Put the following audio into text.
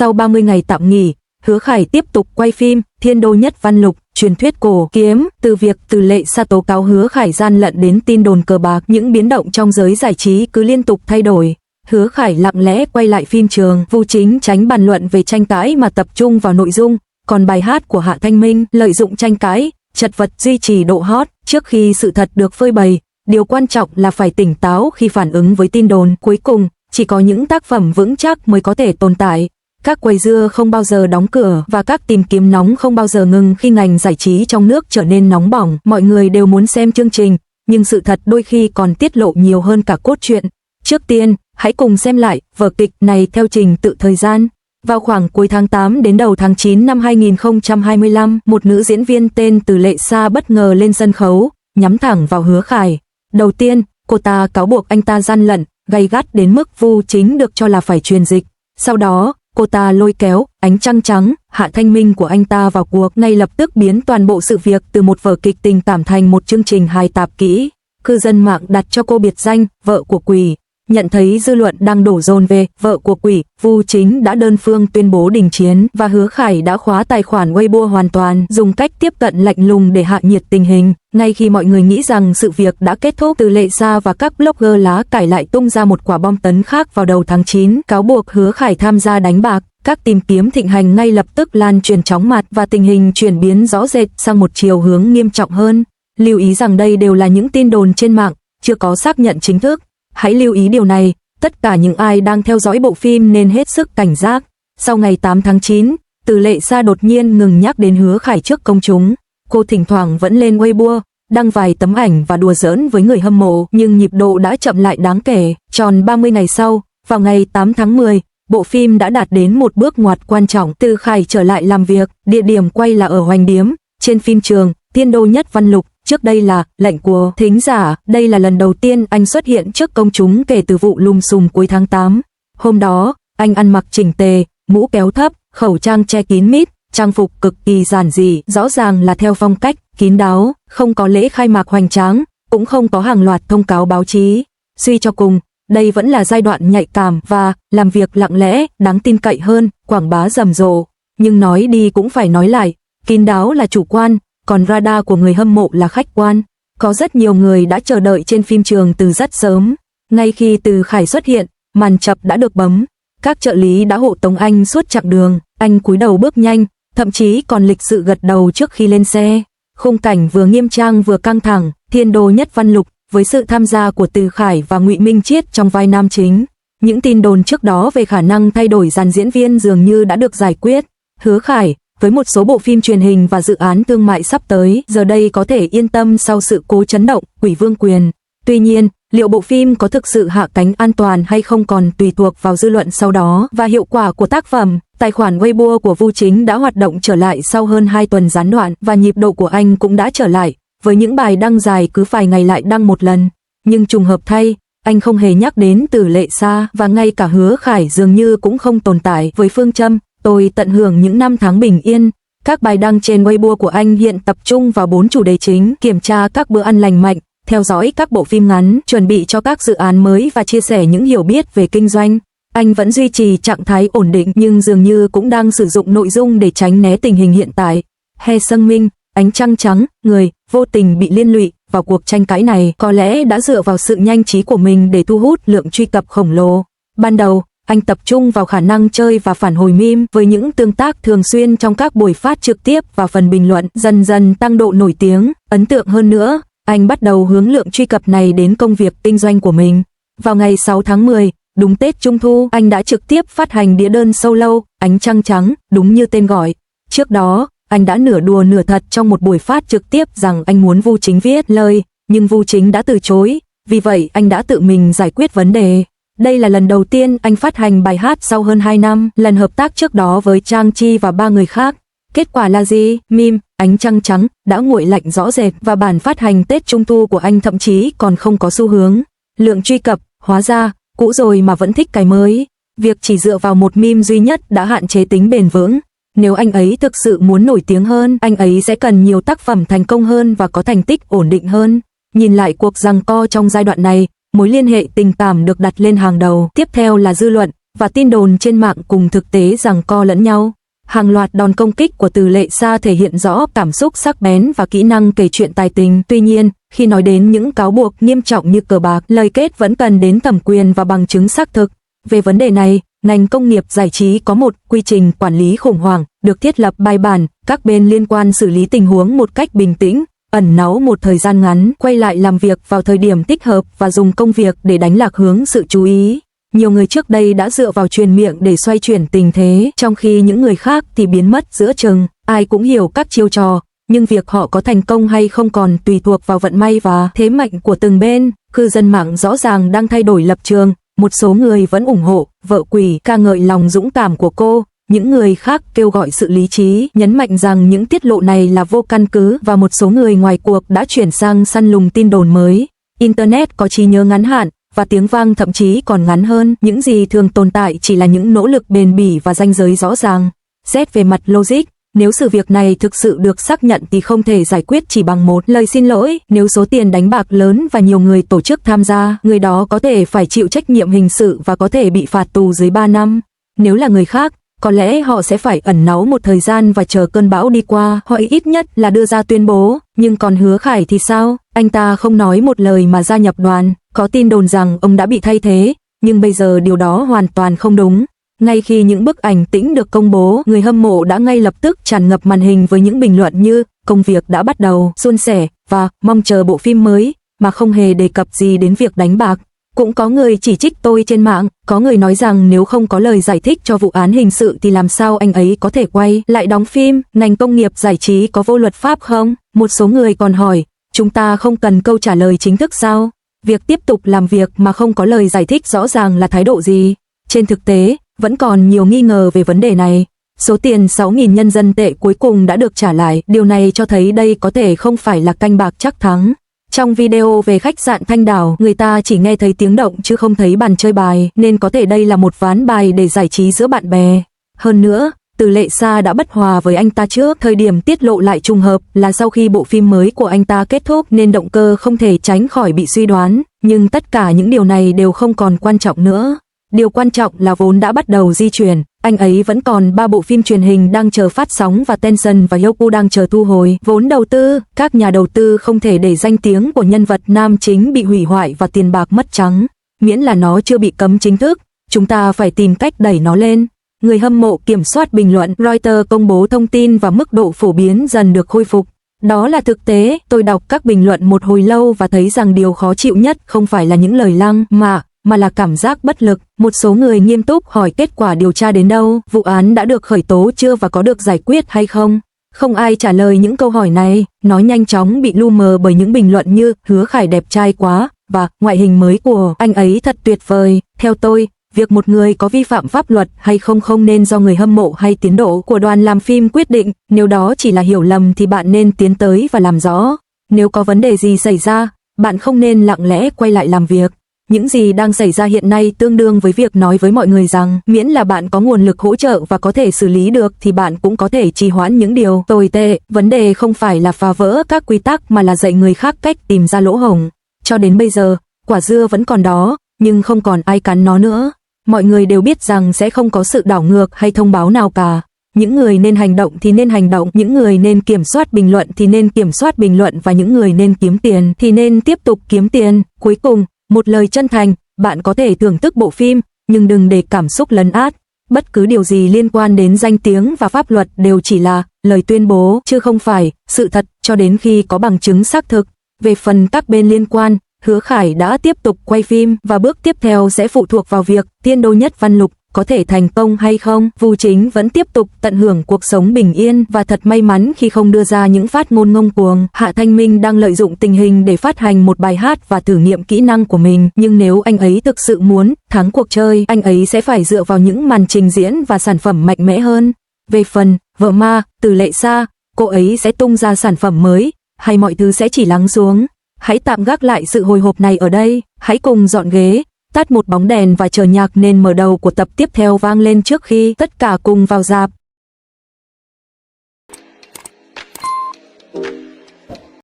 Sau 30 ngày tạm nghỉ, Hứa Khải tiếp tục quay phim Thiên Đô Nhất Văn Lục, truyền thuyết cổ kiếm, từ việc Từ Lệ Sa tố cáo Hứa Khải gian lận đến tin đồn cờ bạc, những biến động trong giới giải trí cứ liên tục thay đổi. Hứa Khải lặng lẽ quay lại phim trường, Vu Chính tránh bàn luận về tranh cãi mà tập trung vào nội dung, còn bài hát của Hạ Thanh Minh lợi dụng tranh cãi, chật vật duy trì độ hot trước khi sự thật được phơi bày. Điều quan trọng là phải tỉnh táo khi phản ứng với tin đồn. Cuối cùng, chỉ có những tác phẩm vững chắc mới có thể tồn tại. Các quầy dưa không bao giờ đóng cửa và các tìm kiếm nóng không bao giờ ngừng khi ngành giải trí trong nước trở nên nóng bỏng. Mọi người đều muốn xem chương trình, nhưng sự thật đôi khi còn tiết lộ nhiều hơn cả cốt truyện. Trước tiên, hãy cùng xem lại vở kịch này theo trình tự thời gian. Vào khoảng cuối tháng 8 đến đầu tháng 9 năm 2025, một nữ diễn viên tên Từ Lệ Sa bất ngờ lên sân khấu, nhắm thẳng vào Hứa Khải. Đầu tiên, cô ta cáo buộc anh ta gian lận, gay gắt đến mức Vu Chính được cho là phải truyền dịch. Sau đó, cô ta lôi kéo Ánh Trăng Trắng, Hạ Thanh Minh của anh ta vào cuộc, ngay lập tức biến toàn bộ sự việc từ một vở kịch tình cảm thành một chương trình hài tạp kỹ. Cư dân mạng đặt cho cô biệt danh vợ của quỷ. Nhận thấy dư luận đang đổ dồn về vợ của quỷ, Vu Chính đã đơn phương tuyên bố đình chiến và Hứa Khải đã khóa tài khoản Weibo hoàn toàn, dùng cách tiếp cận lạnh lùng để hạ nhiệt tình hình. Ngay khi mọi người nghĩ rằng sự việc đã kết thúc, Từ Lệ Sa và các blogger lá cải lại tung ra một quả bom tấn khác vào đầu tháng 9, cáo buộc Hứa Khải tham gia đánh bạc. Các tìm kiếm thịnh hành ngay lập tức lan truyền chóng mặt và tình hình chuyển biến rõ rệt sang một chiều hướng nghiêm trọng hơn. Lưu ý rằng đây đều là những tin đồn trên mạng, chưa có xác nhận chính thức. Hãy lưu ý điều này, tất cả những ai đang theo dõi bộ phim nên hết sức cảnh giác. Sau ngày 8 tháng 9, Từ Lệ Sa đột nhiên ngừng nhắc đến Hứa Khải trước công chúng. Cô thỉnh thoảng vẫn lên Weibo, đăng vài tấm ảnh và đùa giỡn với người hâm mộ, nhưng nhịp độ đã chậm lại đáng kể. Tròn 30 ngày sau, vào ngày 8 tháng 10, bộ phim đã đạt đến một bước ngoặt quan trọng. Từ Khải trở lại làm việc, địa điểm quay là ở Hoành Điếm, trên phim trường Thiên Đô Nhất Văn Lục. Trước đây là lệnh của thính giả, đây là lần đầu tiên anh xuất hiện trước công chúng kể từ vụ lùm xùm cuối tháng 8. Hôm đó, anh ăn mặc chỉnh tề, mũ kéo thấp, khẩu trang che kín mít, trang phục cực kỳ giản dị, rõ ràng là theo phong cách kín đáo, không có lễ khai mạc hoành tráng, cũng không có hàng loạt thông cáo báo chí. Suy cho cùng, đây vẫn là giai đoạn nhạy cảm và làm việc lặng lẽ, đáng tin cậy hơn quảng bá rầm rộ. Nhưng nói đi cũng phải nói lại, kín đáo là chủ quan, còn radar của người hâm mộ là khách quan. Có rất nhiều người đã chờ đợi trên phim trường từ rất sớm. Ngay khi Từ Khải xuất hiện, màn chập đã được bấm. Các trợ lý đã hộ tống anh suốt chặng đường. Anh cúi đầu bước nhanh, thậm chí còn lịch sự gật đầu trước khi lên xe. Khung cảnh vừa nghiêm trang vừa căng thẳng. Thiên Đô Nhất Văn Lục với sự tham gia của Từ Khải và Ngụy Minh Chiết trong vai nam chính. Những tin đồn trước đó về khả năng thay đổi dàn diễn viên dường như đã được giải quyết. Hứa Khải với một số bộ phim truyền hình và dự án thương mại sắp tới, giờ đây có thể yên tâm sau sự cố chấn động Quỷ Vương Quyền. Tuy nhiên, liệu bộ phim có thực sự hạ cánh an toàn hay không còn tùy thuộc vào dư luận sau đó và hiệu quả của tác phẩm. Tài khoản Weibo của Vu Chính đã hoạt động trở lại sau hơn 2 tuần gián đoạn và nhịp độ của anh cũng đã trở lại, với những bài đăng dài cứ vài ngày lại đăng một lần. Nhưng trùng hợp thay, anh không hề nhắc đến Từ Lệ Sa và ngay cả Hứa Khải dường như cũng không tồn tại. Với phương châm tôi tận hưởng những năm tháng bình yên, các bài đăng trên Weibo của anh hiện tập trung vào 4 chủ đề chính: kiểm tra các bữa ăn lành mạnh, theo dõi các bộ phim ngắn, chuẩn bị cho các dự án mới và chia sẻ những hiểu biết về kinh doanh. Anh vẫn duy trì trạng thái ổn định nhưng dường như cũng đang sử dụng nội dung để tránh né tình hình hiện tại. He Sung Minh, Ánh Trăng Trắng, người vô tình bị liên lụy vào cuộc tranh cãi này, có lẽ đã dựa vào sự nhanh trí của mình để thu hút lượng truy cập khổng lồ. Ban đầu, anh tập trung vào khả năng chơi và phản hồi meme với những tương tác thường xuyên trong các buổi phát trực tiếp và phần bình luận, dần dần tăng độ nổi tiếng. Ấn tượng hơn nữa, anh bắt đầu hướng lượng truy cập này đến công việc kinh doanh của mình. Vào ngày 6 tháng 10, đúng Tết Trung Thu, anh đã trực tiếp phát hành đĩa đơn solo Ánh Trăng Trắng, đúng như tên gọi. Trước đó, anh đã nửa đùa nửa thật trong một buổi phát trực tiếp rằng anh muốn Vu Chính viết lời, nhưng Vu Chính đã từ chối, vì vậy anh đã tự mình giải quyết vấn đề. Đây là lần đầu tiên anh phát hành bài hát sau hơn 2 năm, lần hợp tác trước đó với Trang Chi và 3 người khác. Kết quả là gì? Meme Ánh Trăng Trắng đã nguội lạnh rõ rệt và bản phát hành Tết Trung Thu của anh thậm chí còn không có xu hướng. Lượng truy cập, hóa ra, cũ rồi mà vẫn thích cái mới. Việc chỉ dựa vào một meme duy nhất đã hạn chế tính bền vững. Nếu anh ấy thực sự muốn nổi tiếng hơn, anh ấy sẽ cần nhiều tác phẩm thành công hơn và có thành tích ổn định hơn. Nhìn lại cuộc giằng co trong giai đoạn này, mối liên hệ tình cảm được đặt lên hàng đầu. Tiếp theo là dư luận, và tin đồn trên mạng cùng thực tế giằng co lẫn nhau. Hàng loạt đòn công kích của Từ Lệ Sa thể hiện rõ cảm xúc sắc bén và kỹ năng kể chuyện tài tình. Tuy nhiên, khi nói đến những cáo buộc nghiêm trọng như cờ bạc, lời kết vẫn cần đến thẩm quyền và bằng chứng xác thực. Về vấn đề này, ngành công nghiệp giải trí có một quy trình quản lý khủng hoảng, được thiết lập bài bản, các bên liên quan xử lý tình huống một cách bình tĩnh, ẩn náu một thời gian ngắn, quay lại làm việc vào thời điểm thích hợp và dùng công việc để đánh lạc hướng sự chú ý. Nhiều người trước đây đã dựa vào truyền miệng để xoay chuyển tình thế, trong khi những người khác thì biến mất giữa chừng. Ai cũng hiểu các chiêu trò, nhưng việc họ có thành công hay không còn tùy thuộc vào vận may và thế mạnh của từng bên. Cư dân mạng rõ ràng đang thay đổi lập trường, một số người vẫn ủng hộ vợ quỷ, ca ngợi lòng dũng cảm của cô. Những người khác kêu gọi sự lý trí, nhấn mạnh rằng những tiết lộ này là vô căn cứ, và một số người ngoài cuộc đã chuyển sang săn lùng tin đồn mới. Internet có trí nhớ ngắn hạn, và tiếng vang thậm chí còn ngắn hơn. Những gì thường tồn tại chỉ là những nỗ lực bền bỉ và ranh giới rõ ràng. Xét về mặt logic, nếu sự việc này thực sự được xác nhận thì không thể giải quyết chỉ bằng một lời xin lỗi. Nếu số tiền đánh bạc lớn và nhiều người tổ chức tham gia, người đó có thể phải chịu trách nhiệm hình sự và có thể bị phạt tù dưới 3 năm. Nếu là người khác, có lẽ họ sẽ phải ẩn náu một thời gian và chờ cơn bão đi qua, hoặc ít nhất là đưa ra tuyên bố. Nhưng còn Hứa Khải thì sao? Anh ta không nói một lời mà gia nhập đoàn. Có tin đồn rằng ông đã bị thay thế, nhưng bây giờ điều đó hoàn toàn không đúng. Ngay khi những bức ảnh tĩnh được công bố, người hâm mộ đã ngay lập tức tràn ngập màn hình với những bình luận như công việc đã bắt đầu, suôn sẻ và mong chờ bộ phim mới, mà không hề đề cập gì đến việc đánh bạc. Cũng có người chỉ trích tôi trên mạng, có người nói rằng nếu không có lời giải thích cho vụ án hình sự thì làm sao anh ấy có thể quay lại đóng phim, ngành công nghiệp giải trí có vô luật pháp không? Một số người còn hỏi, chúng ta không cần câu trả lời chính thức sao? Việc tiếp tục làm việc mà không có lời giải thích rõ ràng là thái độ gì? Trên thực tế, vẫn còn nhiều nghi ngờ về vấn đề này. Số tiền 6.000 nhân dân tệ cuối cùng đã được trả lại, điều này cho thấy đây có thể không phải là canh bạc chắc thắng. Trong video về khách sạn Thanh Đảo, người ta chỉ nghe thấy tiếng động chứ không thấy bàn chơi bài, nên có thể đây là một ván bài để giải trí giữa bạn bè. Hơn nữa, Từ Lệ Sa đã bất hòa với anh ta trước, thời điểm tiết lộ lại trùng hợp là sau khi bộ phim mới của anh ta kết thúc, nên động cơ không thể tránh khỏi bị suy đoán. Nhưng tất cả những điều này đều không còn quan trọng nữa. Điều quan trọng là vốn đã bắt đầu di chuyển, anh ấy vẫn còn 3 bộ phim truyền hình đang chờ phát sóng và Tencent và Youku đang chờ thu hồi vốn đầu tư. Các nhà đầu tư không thể để danh tiếng của nhân vật nam chính bị hủy hoại và tiền bạc mất trắng. Miễn là nó chưa bị cấm chính thức, chúng ta phải tìm cách đẩy nó lên. Người hâm mộ kiểm soát bình luận, Reuters công bố thông tin và mức độ phổ biến dần được khôi phục. Đó là thực tế, tôi đọc các bình luận một hồi lâu và thấy rằng điều khó chịu nhất không phải là những lời lăng mà là cảm giác bất lực. Một số người nghiêm túc hỏi kết quả điều tra đến đâu, vụ án đã được khởi tố chưa và có được giải quyết hay không. Không ai trả lời những câu hỏi này, nó nhanh chóng bị lu mờ bởi những bình luận như Hứa Khải đẹp trai quá và ngoại hình mới của anh ấy thật tuyệt vời. Theo tôi, việc một người có vi phạm pháp luật hay không nên do người hâm mộ hay tiến độ của đoàn làm phim quyết định. Nếu đó chỉ là hiểu lầm thì bạn nên tiến tới và làm rõ. Nếu có vấn đề gì xảy ra, bạn không nên lặng lẽ quay lại làm việc. Những gì đang xảy ra hiện nay tương đương với việc nói với mọi người rằng miễn là bạn có nguồn lực hỗ trợ và có thể xử lý được thì bạn cũng có thể trì hoãn những điều tồi tệ. Vấn đề không phải là phá vỡ các quy tắc mà là dạy người khác cách tìm ra lỗ hổng. Cho đến bây giờ, quả dưa vẫn còn đó, nhưng không còn ai cắn nó nữa. Mọi người đều biết rằng sẽ không có sự đảo ngược hay thông báo nào cả. Những người nên hành động thì nên hành động, những người nên kiểm soát bình luận thì nên kiểm soát bình luận, và những người nên kiếm tiền thì nên tiếp tục kiếm tiền. Cuối cùng, một lời chân thành, bạn có thể thưởng thức bộ phim, nhưng đừng để cảm xúc lấn át. Bất cứ điều gì liên quan đến danh tiếng và pháp luật đều chỉ là lời tuyên bố, chứ không phải sự thật cho đến khi có bằng chứng xác thực. Về phần các bên liên quan, Hứa Khải đã tiếp tục quay phim và bước tiếp theo sẽ phụ thuộc vào việc Thiên Đô Nhất Văn Lục có thể thành công hay không. Vu Chính vẫn tiếp tục tận hưởng cuộc sống bình yên và thật may mắn khi không đưa ra những phát ngôn ngông cuồng. Hạ Thanh Minh đang lợi dụng tình hình để phát hành một bài hát và thử nghiệm kỹ năng của mình, nhưng nếu anh ấy thực sự muốn thắng cuộc chơi, anh ấy sẽ phải dựa vào những màn trình diễn và sản phẩm mạnh mẽ hơn. Về phần vợ ma Từ Lệ Sa, cô ấy sẽ tung ra sản phẩm mới hay mọi thứ sẽ chỉ lắng xuống? Hãy tạm gác lại sự hồi hộp này ở đây, hãy cùng dọn ghế, tắt một bóng đèn và chờ nhạc nền mở đầu của tập tiếp theo vang lên trước khi tất cả cùng vào rạp.